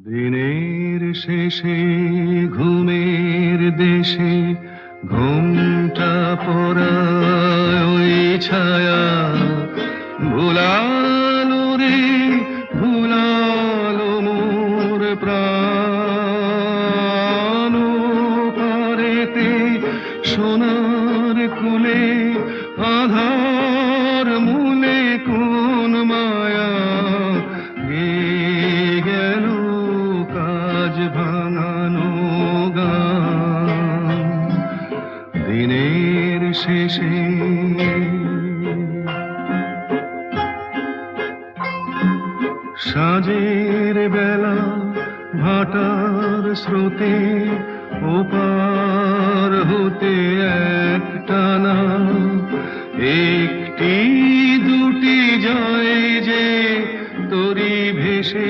দিনের শেষে ঘুমের দেশে ঘুমটা পড়ায় ওই ছায়া ভুলালো রে, ভুলালো মোর প্রাণ পারেতে সোনার কুলে আধার মূলে কোন মায়া গেল কাজ ভাঙানো গান দিনের শেষে। সাঁঝের বেলা ভাটার স্রোতে ওপার হতে একটানা একটি দুটি যায় যে তরি ভেসে